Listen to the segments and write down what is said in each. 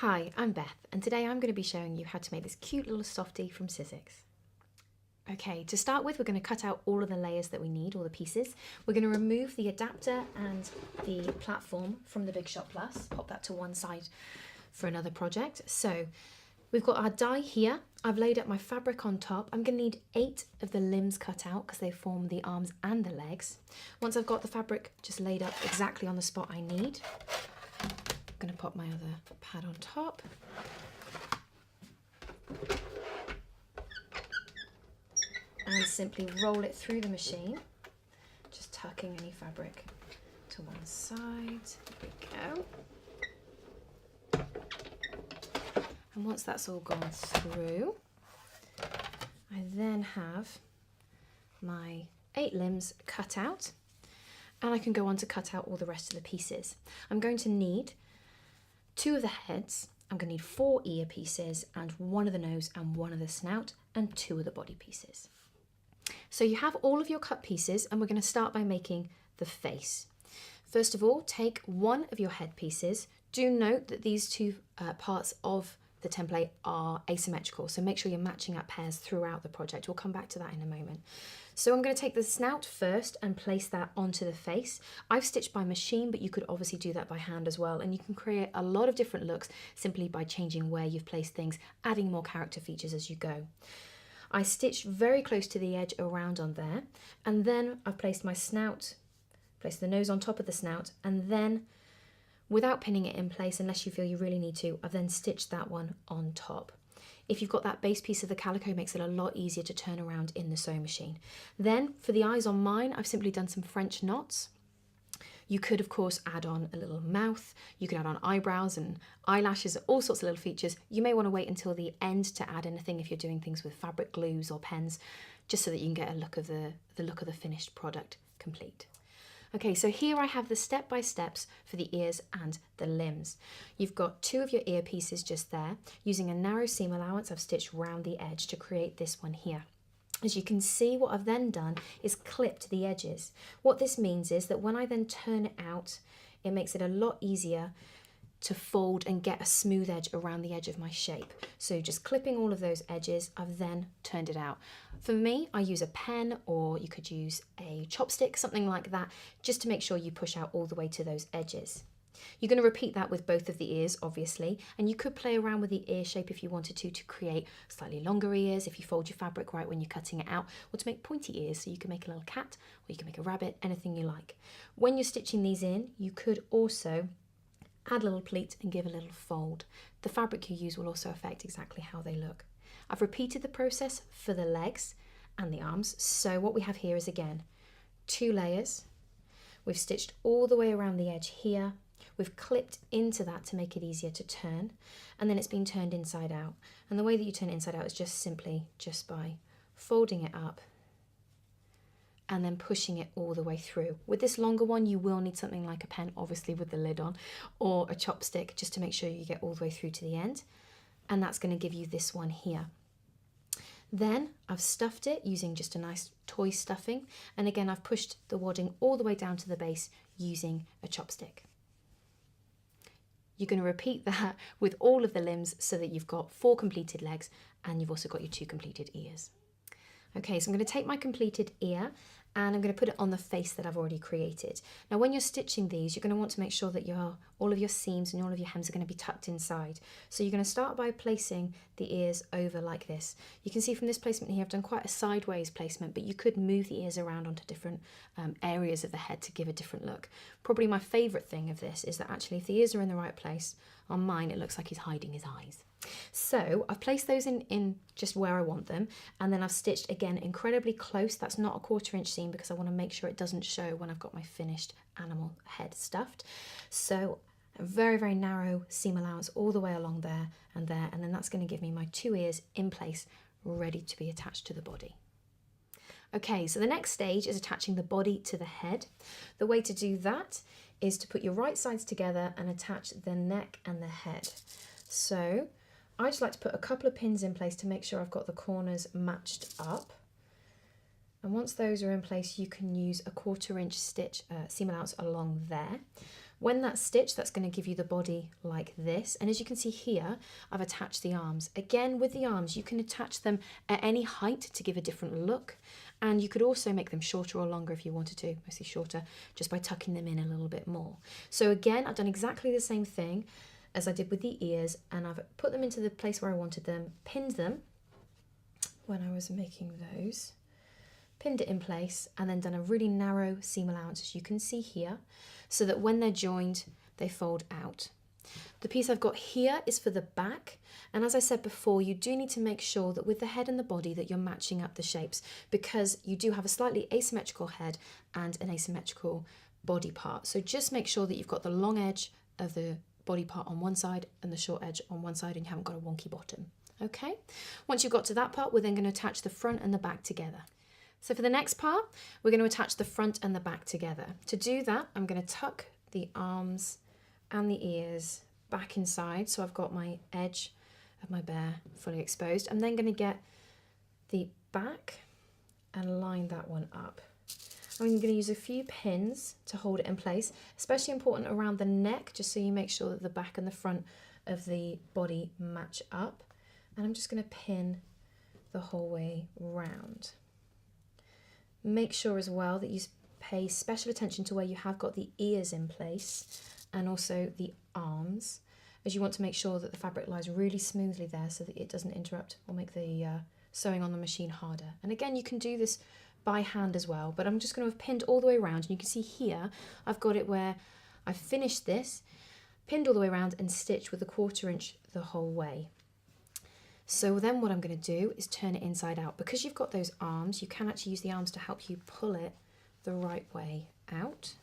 Hi, I'm Beth, and today I'm going to be showing you how to make this cute little softie from Sizzix. Okay, to start with, we're going to cut out all of the layers that we need, all the pieces. We're going to remove the adapter and the platform from the Big Shot Plus, pop that to one side for another project. So we've got our die here. I've laid up my fabric on top. I'm going to need 8 of the limbs cut out because they form the arms and the legs. Once I've got the fabric just laid up exactly on the spot I need, I'm going to pop my other pad on top. And simply roll it through the machine, just tucking any fabric to one side. There we go. And once that's all gone through, I then have my 8 limbs cut out, and I can go on to cut out all the rest of the pieces. I'm going to need 2 of the heads, I'm going to need 4 ear pieces, and 1 of the nose and 1 of the snout, and 2 of the body pieces. So you have all of your cut pieces, and we're going to start by making the face. First of all, take 1 of your head pieces. Do note that these 2 parts of the template are asymmetrical, so make sure you're matching up pairs throughout the project. We'll come back to that in a moment. So I'm going to take the snout first and place that onto the face. I've stitched by machine, but you could obviously do that by hand as well, and you can create a lot of different looks simply by changing where you've placed things, adding more character features as you go. I stitched very close to the edge around on there, and then I've placed my snout, placed the nose on top of the snout, and then without pinning it in place, unless you feel you really need to, I've then stitched that one on top. If you've got that base piece of the calico, it makes it a lot easier to turn around in the sewing machine. Then for the eyes on mine, I've simply done some French knots. You could, of course, add on a little mouth. You could add on eyebrows and eyelashes, all sorts of little features. You may want to wait until the end to add anything if you're doing things with fabric glues or pens, just so that you can get a look of the look of the finished product complete. Okay, so here I have the step-by-steps for the ears and the limbs. You've got 2 of your ear pieces just there. Using a narrow seam allowance, I've stitched round the edge to create this one here. As you can see, what I've then done is clipped the edges. What this means is that when I then turn it out, it makes it a lot easier to fold and get a smooth edge around the edge of my shape. So just clipping all of those edges, I've then turned it out. For me, I use a pen, or you could use a chopstick, something like that, just to make sure you push out all the way to those edges. You're going to repeat that with both of the ears, obviously, and you could play around with the ear shape if you wanted to create slightly longer ears, if you fold your fabric right when you're cutting it out, or to make pointy ears, so you can make a little cat, or you can make a rabbit, anything you like. When you're stitching these in, you could also add a little pleat and give a little fold. The fabric you use will also affect exactly how they look. I've repeated the process for the legs and the arms, so what we have here is, again, 2 layers. We've stitched all the way around the edge here. We've clipped into that to make it easier to turn, and then it's been turned inside out. And the way that you turn it inside out is just simply by folding it up and then pushing it all the way through. With this longer one, you will need something like a pen, obviously with the lid on, or a chopstick, just to make sure you get all the way through to the end. And that's going to give you this one here. Then I've stuffed it using just a nice toy stuffing. And again, I've pushed the wadding all the way down to the base using a chopstick. You're going to repeat that with all of the limbs so that you've got 4 completed legs, and you've also got your 2 completed ears. Okay, so I'm going to take my completed ear and I'm going to put it on the face that I've already created. Now when you're stitching these, you're going to want to make sure that all of your seams and all of your hems are going to be tucked inside. So you're going to start by placing the ears over like this. You can see from this placement here, I've done quite a sideways placement, but you could move the ears around onto different areas of the head to give a different look. Probably my favourite thing of this is that actually if the ears are in the right place, on mine it looks like he's hiding his eyes. So I've placed those in just where I want them, and then I've stitched again incredibly close. That's not a 1/4 inch seam because I want to make sure it doesn't show when I've got my finished animal head stuffed. So a very, very narrow seam allowance all the way along there, and then that's going to give me my 2 ears in place, ready to be attached to the body. Okay, so the next stage is attaching the body to the head. The way to do that is to put your right sides together and attach the neck and the head. So I just like to put a couple of pins in place to make sure I've got the corners matched up. And once those are in place, you can use a 1/4 inch stitch seam allowance along there. When that's stitched, that's going to give you the body like this. And as you can see here, I've attached the arms. Again, with the arms, you can attach them at any height to give a different look. And you could also make them shorter or longer if you wanted to, mostly shorter, just by tucking them in a little bit more. So again, I've done exactly the same thing as I did with the ears, and I've put them into the place where I wanted them, pinned them when I was making those, pinned it in place, and then done a really narrow seam allowance, as you can see here, so that when they're joined, they fold out. The piece I've got here is for the back, and as I said before, you do need to make sure that with the head and the body that you're matching up the shapes, because you do have a slightly asymmetrical head and an asymmetrical body part. So just make sure that you've got the long edge of the body part on one side and the short edge on one side, and you haven't got a wonky bottom. Okay, once you've got to that part, we're then going to attach the front and the back together. So for the next part, we're going to attach the front and the back together. To do that, I'm going to tuck the arms and the ears back inside, so I've got my edge of my bear fully exposed. I'm then going to get the back and line that one up. I'm going to use a few pins to hold it in place, especially important around the neck, just so you make sure that the back and the front of the body match up. And I'm just going to pin the whole way round. Make sure as well that you pay special attention to where you have got the ears in place and also the arms, as you want to make sure that the fabric lies really smoothly there so that it doesn't interrupt or make the sewing on the machine harder. And again, you can do this by hand as well, but I'm just going to have pinned all the way around, and you can see here I've got it where I've finished this, pinned all the way around and stitched with a 1/4 inch the whole way. So then what I'm going to do is turn it inside out. Because you've got those arms, you can actually use the arms to help you pull it the right way out.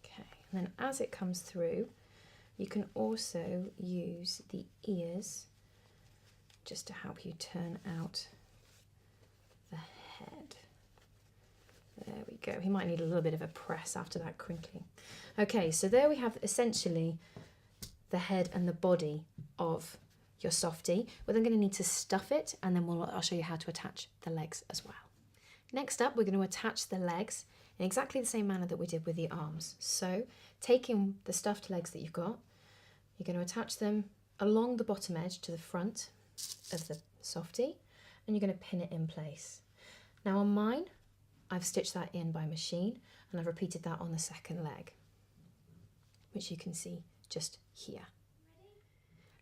Okay, and then as it comes through, you can also use the ears just to help you turn out the head. There we go. He might need a little bit of a press after that crinkling. Okay, so there we have essentially the head and the body of your softie. We're then going to need to stuff it, and then I'll show you how to attach the legs as well. Next up, we're going to attach the legs in exactly the same manner that we did with the arms. So taking the stuffed legs that you've got, you're going to attach them along the bottom edge to the front of the softie, and you're going to pin it in place. Now on mine, I've stitched that in by machine, and I've repeated that on the second leg, which you can see just here.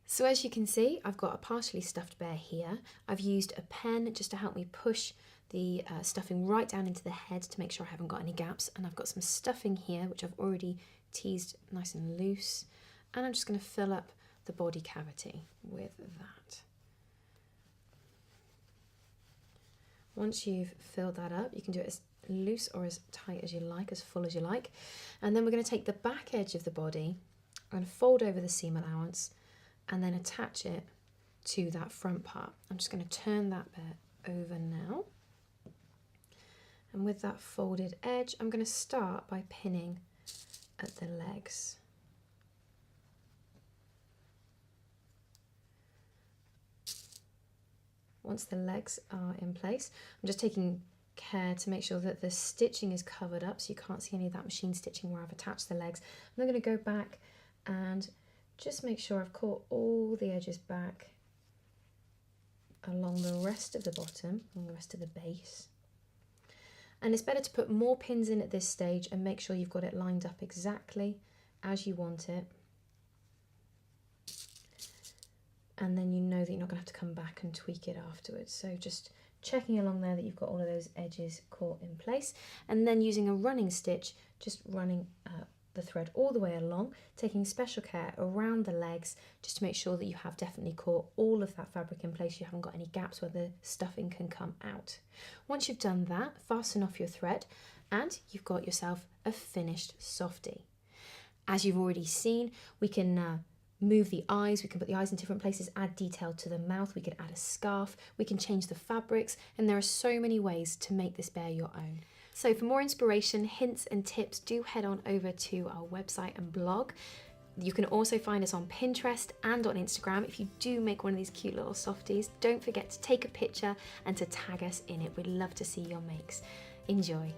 So as you can see, I've got a partially stuffed bear here. I've used a pen just to help me push the stuffing right down into the head to make sure I haven't got any gaps, and I've got some stuffing here which I've already teased nice and loose, and I'm just going to fill up the body cavity with that. Once you've filled that up, you can do it as loose or as tight as you like, as full as you like. And then we're going to take the back edge of the body and fold over the seam allowance and then attach it to that front part. I'm just going to turn that bit over now. And with that folded edge, I'm going to start by pinning at the legs. Once the legs are in place, I'm just taking care to make sure that the stitching is covered up so you can't see any of that machine stitching where I've attached the legs. I'm going to go back and just make sure I've caught all the edges back along the rest of the bottom, along the rest of the base. And it's better to put more pins in at this stage and make sure you've got it lined up exactly as you want it. And then you know that you're not going to have to come back and tweak it afterwards. So just checking along there that you've got all of those edges caught in place, and then using a running stitch, just running the thread all the way along, taking special care around the legs just to make sure that you have definitely caught all of that fabric in place, you haven't got any gaps where the stuffing can come out. Once you've done that, fasten off your thread and you've got yourself a finished softie. As you've already seen, we can move the eyes, we can put the eyes in different places, add detail to the mouth, we can add a scarf, we can change the fabrics, and there are so many ways to make this bear your own. So for more inspiration, hints and tips, do head on over to our website and blog. You can also find us on Pinterest and on Instagram. If you do make one of these cute little softies, don't forget to take a picture and to tag us in it. We'd love to see your makes. Enjoy.